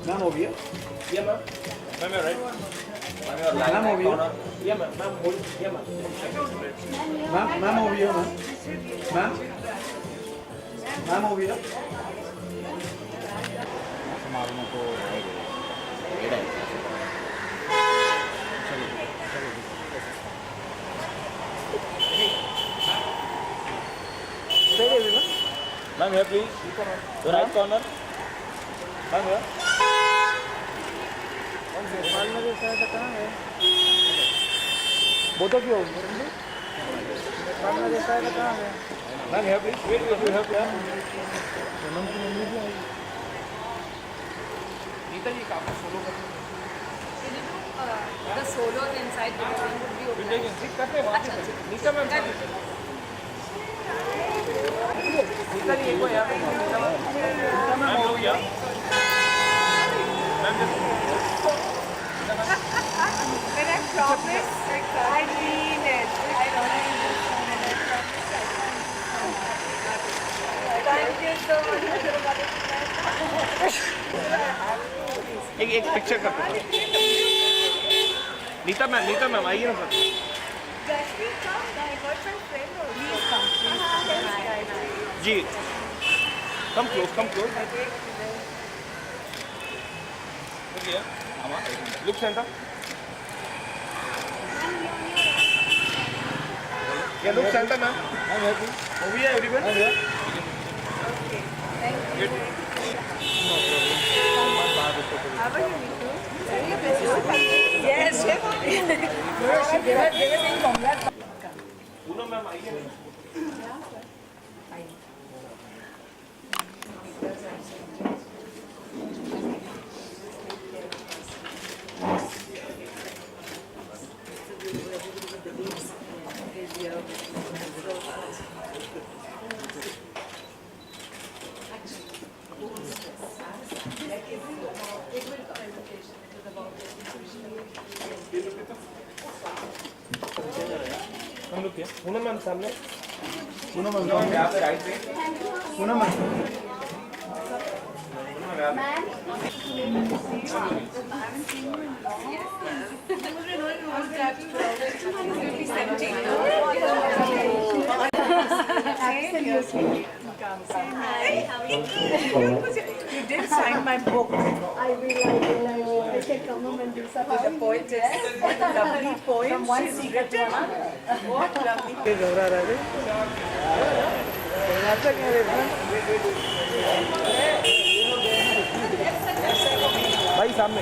Ma'am over here. Yeah, ma'am. Ma'am, you're right. Ma'am, you're lying. Ma'am over here. Yeah, ma'am. Ma'am, hold. Yeah, ma'am. Ma'am over here, ma'am. Ma'am. Ma'am over here. समारोह को Ma'am, here please. The right corner. Ma'am, here. Both of you. Ma'am, here please. Wait, wait, you have here. The solos inside the building would be okay. Nika ma'am. Ma'am, look here. Ma'am, just. When I promise, I mean it. Thank you so much. एक picture करते हैं Nita ma'am आइए ना sir Jasmine, come. I got my friend. Please come. जी come close look centre या look centre ma'am movie है everyone Okay. Thank you. How are you, Nitu? Yes. They were saying congrats. Poonam ma'am आइए हम लोग क्या Poonam ma'am सामने Poonam ma'am. यहाँ पे राइट पे Poonam ma'am. You did sign my book. I will. I can come home and do something. The poetess. What a lovely poem. From one secret to another. What lovely. घबरा रहा है नाटक है भाई सामने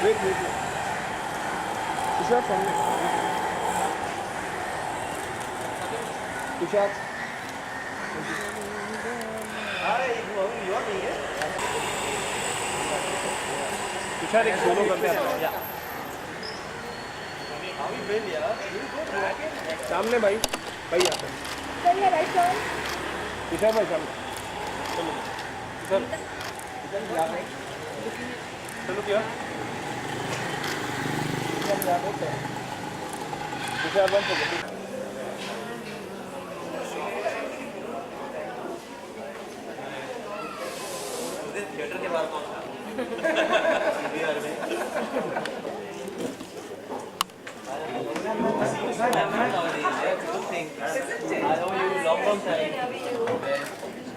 वेट तुषार सामने तुषार तुषार एक सोलो करते हैं सामने भाई भाई यहाँ पे Sorry, right turn. तुषार भाई सामने चलो इधर यहाँ पे चलो क्या तुषार बन सके थिएटर के बाहर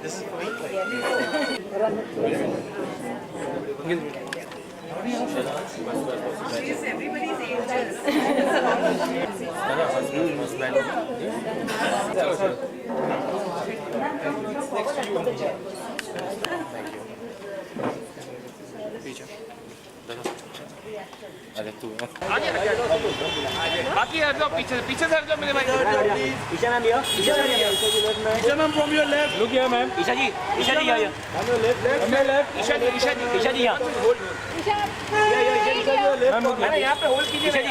This is for me. She's everybody's angel. अरे तू बाकी हट जाओ, पीछे पीछे से हट जाओ मेरे भाई। Isha ma'am here. Isha ma'am here. Isha ma'am from your left, look here ma'am. Isha ji here. Left Isha ji Isha ji यहाँ. मैम अरे यहाँ पे होल्ड कीजिए। ईशा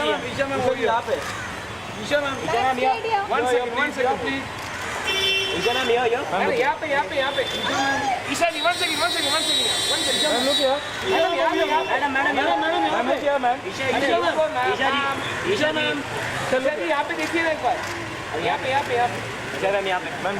जी ईशा मैम होल्ड यहाँ पे। Isha ma'am one second please. Isha ma'am here. अरे यहाँ पे Isha ji one second ma'am look here. Ma'am look here ma'am. Isha ma'am चलो जी यहाँ पे देखिए एक बार। यहाँ पे ईशा मैम यहाँ पे. Ma'am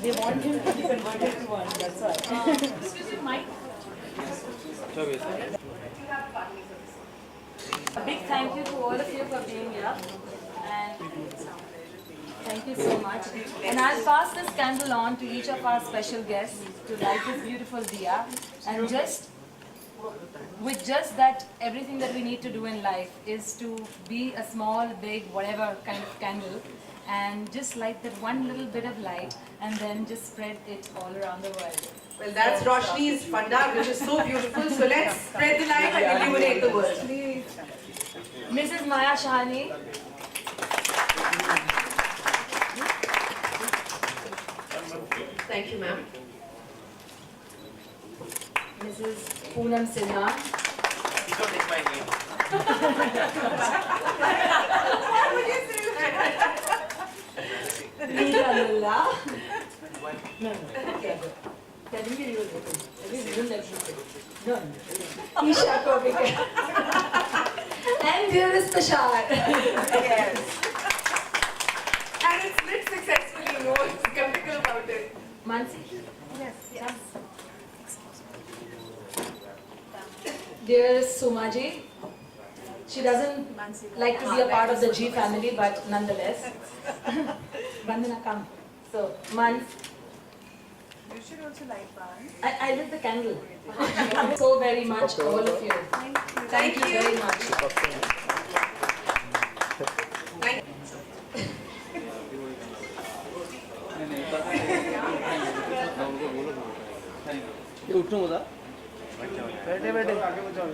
They want him to be converted to one, that's why. A big thank you to all of you for being here, and thank you so much. And I'll pass this candle on to each of our special guests to light this beautiful diya. And with just that, everything that we need to do in life is to be a small, big, whatever kind of candle, and just light that one little bit of light, and then just spread it all around the world. Well, that's Roshni's funda, which is so beautiful. So let's spread the light and illuminate the world. Mrs. Maya Shahani. Thank you, ma'am. Mrs. Poonam Sinha. Don't take my name. Why would you say that? Neeta Lulla. No. Isha Kopika. And dearest Bashar. Yes. And it's lit successfully, no one's skeptical about it. Mansi? Yes. Dearest Sumaji. She doesn't like to be a part of the G family, but nonetheless. Vandana, come. So, Mans. You should also light one. I lit the candle. So very much, all of you. Thank you very much. बैठे बैठे आगे बचाओ।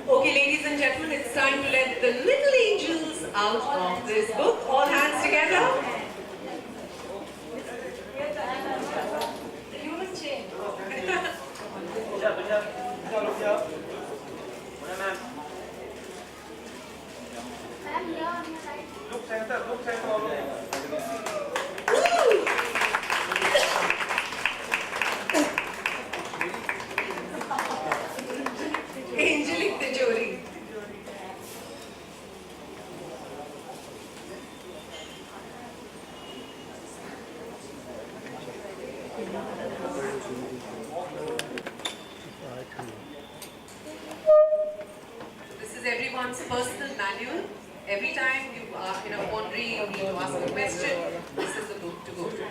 Okay, ladies and gentlemen, it's time to let the little angels out of this book. All hands together. The human chain. Angelic Tijori. This is everyone's personal manual. Every time you are in a quandary, you need to ask a question, this is the book to go to.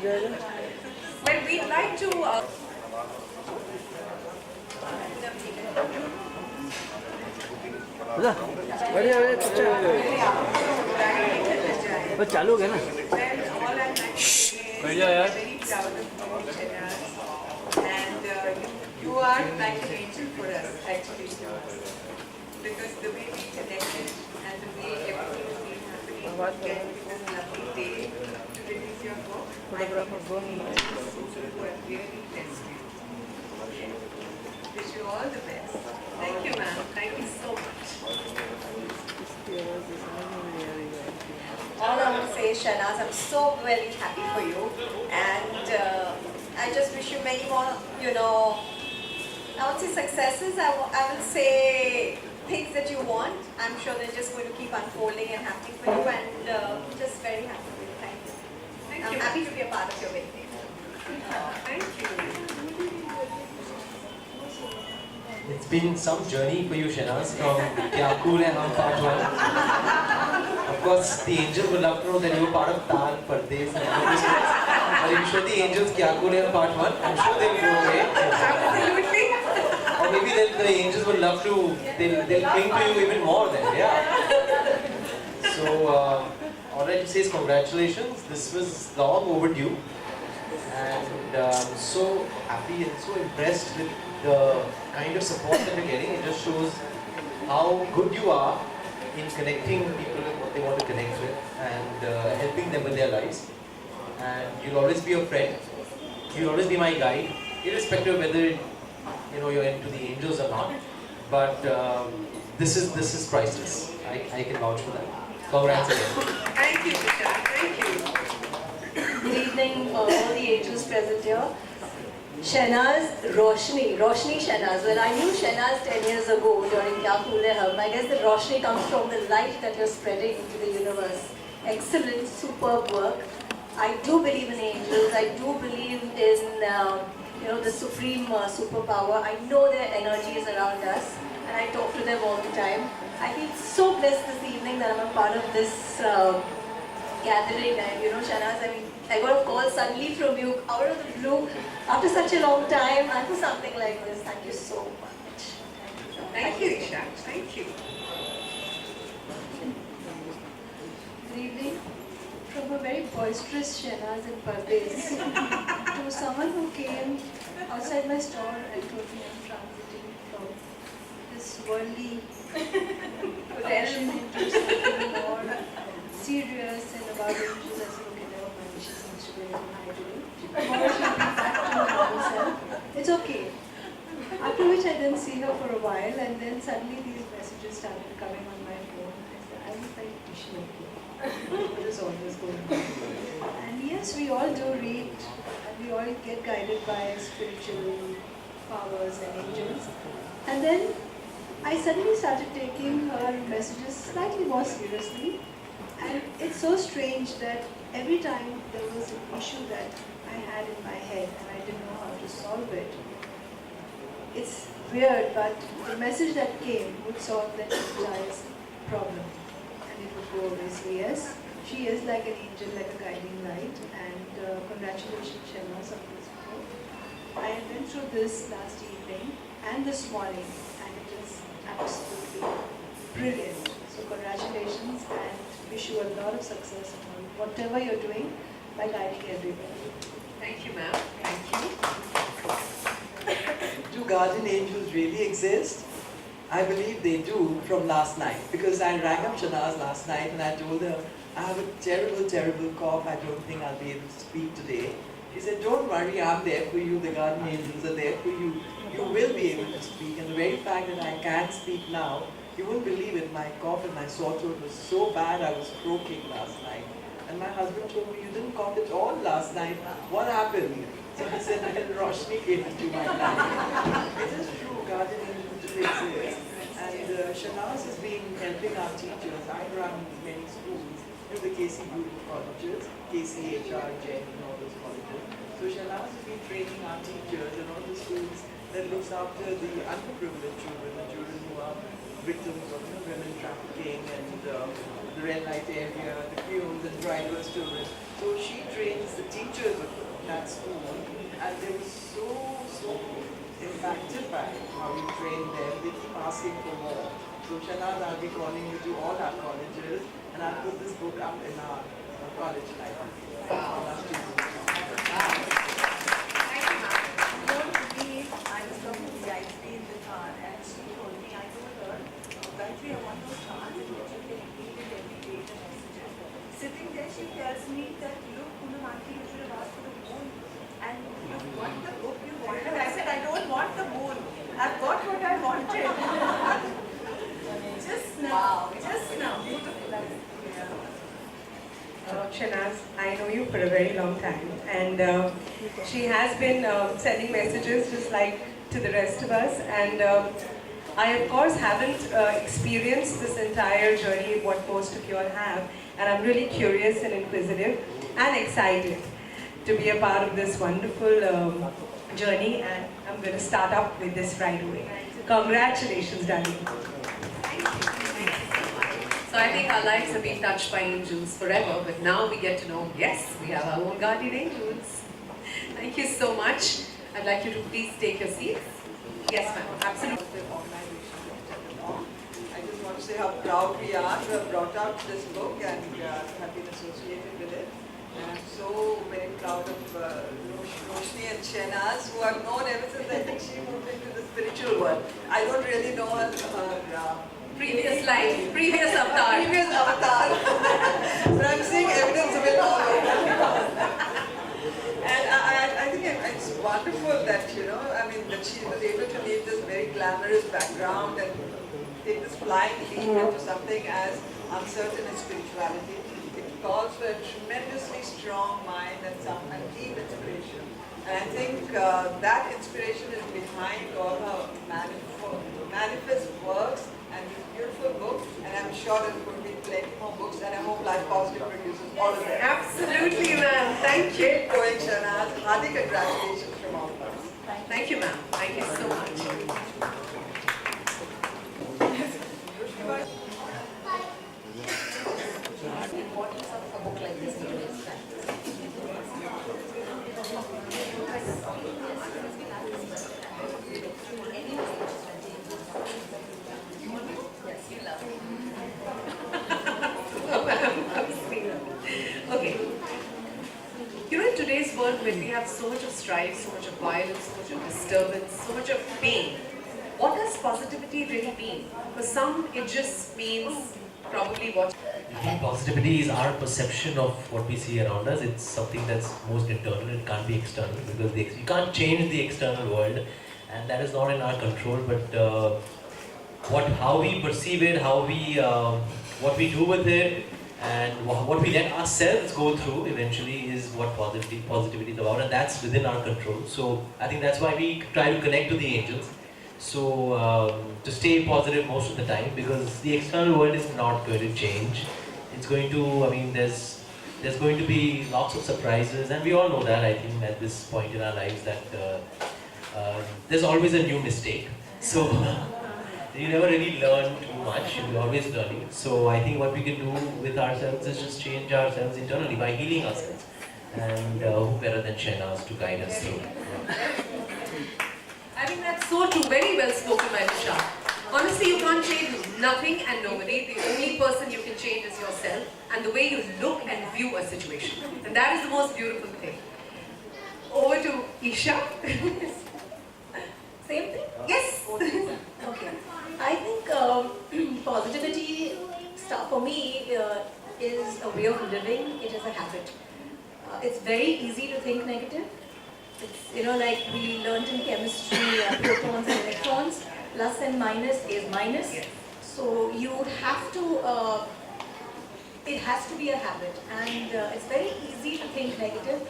Well, we'd like to. बढ़िया बस चालू हो गया ना बढ़िया यार. And you are like an angel for us, actually, because the way we connected and the way everything has been happening, again, this lovely day to release your book. I think it's really who have really blessed you. Wish you all the best. Thank you, ma'am. Thank you so much. All I want to say is, Shahnaz, I'm so very happy for you, and I just wish you many more, I won't say successes, I will say things that you want. I'm sure they're just going to keep unfolding and happening for you, and just very happy for you. Thank you. Thank I'm you. happy to be a part of your wedding. Thank you. It's been some journey for you, Shahnaz, from Kya Cool Hai Hum Part 1. Of course, the angels would love to know that you were part of Tal, Pardes, and all this. But if you show the angels Kya Cool Hai Hum Part 1, I'm sure they'll go away. Absolutely. Or maybe the angels would love to, they'll cling to you even more then, yeah. So, all I have to say is congratulations. This was long overdue. And I'm so happy and so impressed with the kind of support that we're getting. It just shows how good you are in connecting people with what they want to connect with and helping them with their lives. And you'll always be a friend. You'll always be my guide, irrespective of whether you're into the angels or not. But this is priceless. I can vouch for that. Congrats again. Thank you, Vishal. Thank you. Good evening, all the angels present here. Shahnaz, Roshni Shahnaz. When I knew Shahnaz 10 years ago during Kya Cool Hai Hum, I guess the Roshni comes from the light that you're spreading into the universe. Excellent, superb work. I do believe in angels. I do believe in the supreme superpower. I know their energy is around us, and I talk to them all the time. I feel so blessed this evening that I'm a part of this gathering. And Shahnaz, I got a call suddenly from you out of the blue after such a long time, and for something like this. Thank you so much. Thank you, Vishal. Thank you. Good evening. From a very boisterous Shahnaz in Pardes to someone who came outside my store and told me I'm transiting from this worldly profession into something more serious and about angels. I said, okay, never mind, she seems to be very high today. Tomorrow she'll be back to her normal self. It's okay. After which I didn't see her for a while, and then suddenly these messages started coming on my phone. I was like, is she okay? What is all this going on? And yes, we all do read, and we all get guided by spiritual powers and angels. And then I suddenly started taking her messages slightly more seriously. And it's so strange that every time there was an issue that I had in my head and I didn't know how to solve it, it's weird, but the message that came would solve that child's problem. And it would go away. So yes, she is like an angel, like a guiding light. And congratulations, Shahnaz, on this book. I went through this last evening and this morning, and it is absolutely brilliant. So congratulations, and wish you a lot of success in whatever you're doing by guiding everyone. Thank you, ma'am. Thank you. Do guardian angels really exist? I believe they do from last night, because I rang up Shahnaz last night and I told her I have a terrible, terrible cough. I don't think I'll be able to speak today. She said, don't worry, I'm there for you. The guardian angels are there for you. You will be able to speak. And the very fact that I can speak now, you won't believe it. My cough and my sore throat was so bad I was croaking last night. And my husband told me, you didn't cough at all last night. What happened? So he said, when Roshni came into my life. It is true, guardian angels do exist. And Shahnaz has been helping our teachers. I run many schools, the KC Guru colleges, KCHR, Jain, and all those colleges. So Shahnaz has been training our teachers and all the schools that looks after the underprivileged children, the children who are victims of women trafficking and the red light area, the creoles and drivers children. So she trains the teachers of that school, and they were so impacted by how you train them. They keep asking for more. So Shanaz, I'll be calling you to all our colleges, and I'll put this book up in our college library. Wow. For us to do. You won't believe, I was talking to Gayatri in the car and she told me, I told her, Gayatri, I want those cards and what you can read it every day, the messages. Sitting there, she tells me that, look, Poonam auntie, you should have asked for the moon. And you want the book you wanted. I said, I don't want the moon. I've got what I wanted. Just now. Just now. Beautiful. Shanaz, I know you for a very long time, and she has been sending messages just like to the rest of us, and I of course haven't experienced this entire journey, what most of you all have, and I'm really curious and inquisitive and excited to be a part of this wonderful journey, and I'm going to start up with this right away. Congratulations, darling. So I think our lives have been touched by angels forever, but now we get to know, yes, we have our own guardian angels. Thank you so much. I'd like you to please take your seats. Yes, ma'am, absolutely. I just want to say how proud we are to have brought out this book and have been associated with it. And I'm so very proud of Roshni and Shanaz, who I've known ever since I think she moved into the spiritual world. I don't really know her Previous life, previous avatar. Previous avatar. But I'm seeing evidence of it all over. And I think it's wonderful that, that she was able to leave this very glamorous background and take this flying leap into something as uncertain as spirituality. It calls for a tremendously strong mind and deep inspiration. And I think that inspiration is behind all her manifest works and these beautiful books, and I'm sure there's going to be plenty more books, and I hope Life Positive produces all of them. Absolutely, ma'am. Thank you. Keep going, Shanaz. Hearty congratulations from all of us. Thank you, ma'am. Thank you so much. The importance of a book like this in today's time. Okay. In today's world when we have so much of strife, so much of violence, so much of disturbance, so much of pain, what does positivity really mean? For some, it just means probably what... I think positivity is our perception of what we see around us. It's something that's most internal, it can't be external, because you can't change the external world, and that is not in our control, but how we perceive it, what we do with it, and what we let ourselves go through eventually is what positivity is about, and that's within our control. So I think that's why we try to connect to the angels. So to stay positive most of the time, because the external world is not going to change. It's going to, there's going to be lots of surprises, and we all know that, I think, at this point in our lives, that there's always a new mistake. So you never really learn too much, you're always learning. So I think what we can do with ourselves is just change ourselves internally by healing ourselves. And who better than Shanaz to guide us through. I think that's so true. Very well spoken, my Vishal. Honestly, you can't change nothing and nobody. The only person you can change is yourself and the way you look and view a situation. And that is the most beautiful thing. Over to Isha. Same thing? Yes. Okay. I think positivity stuff for me is a way of living. It is a habit. It's very easy to think negative. It's, like we learned in chemistry, protons and electrons, plus and minus is minus. Yes. So you have to, it has to be a habit, and it's very easy to think negative.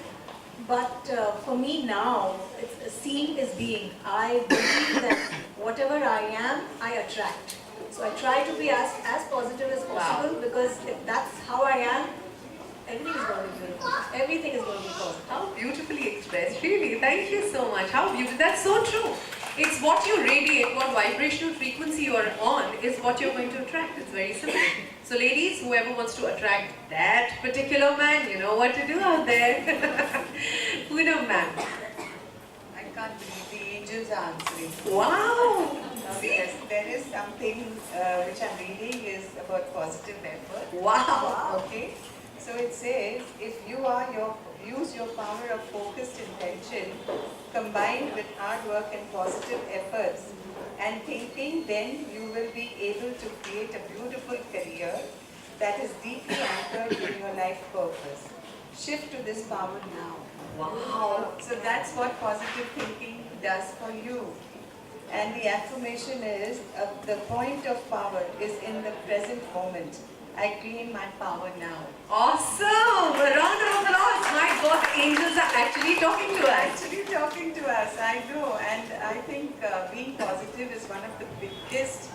But for me now, seeing is being. I believe that whatever I am, I attract. So I try to be as positive as possible, because if that's how I am, everything is going to be beautiful. Everything is going to be positive. How beautifully expressed, really. Thank you so much. How beautiful. That's so true. It's what you radiate, what vibrational frequency you are on is what you're going to attract. It's very simple. So ladies, whoever wants to attract that particular man, you know what to do out there. Poonam ma'am. I can't believe the angels are answering. Wow! Yes, there is something which I'm reading is about positive effort. Wow! Okay, so it says if you use your power of focused intention combined with hard work and positive efforts and thinking, then you will be able to create a beautiful career that is deeply anchored in your life purpose. Shift to this power now. Wow! So that's what positive thinking does for you. And the affirmation is, the point of power is in the present moment. I claim my power now. Awesome! A round of applause. My God, the angels are actually talking to us. Actually talking to us, I know. And I think being positive is one of the biggest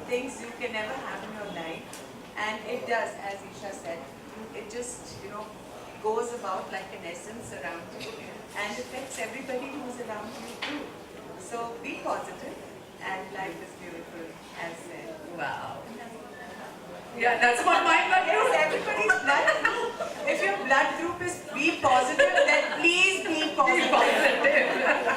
things you can ever have in your life. And it does, as Isha said, it just, goes about like an essence around you and affects everybody who's around you too. So be positive and life is beautiful, as said. Wow. Yeah, that's what my blood Yes, group. everybody's blood group. If your blood group is be positive, then please be positive. Be positive.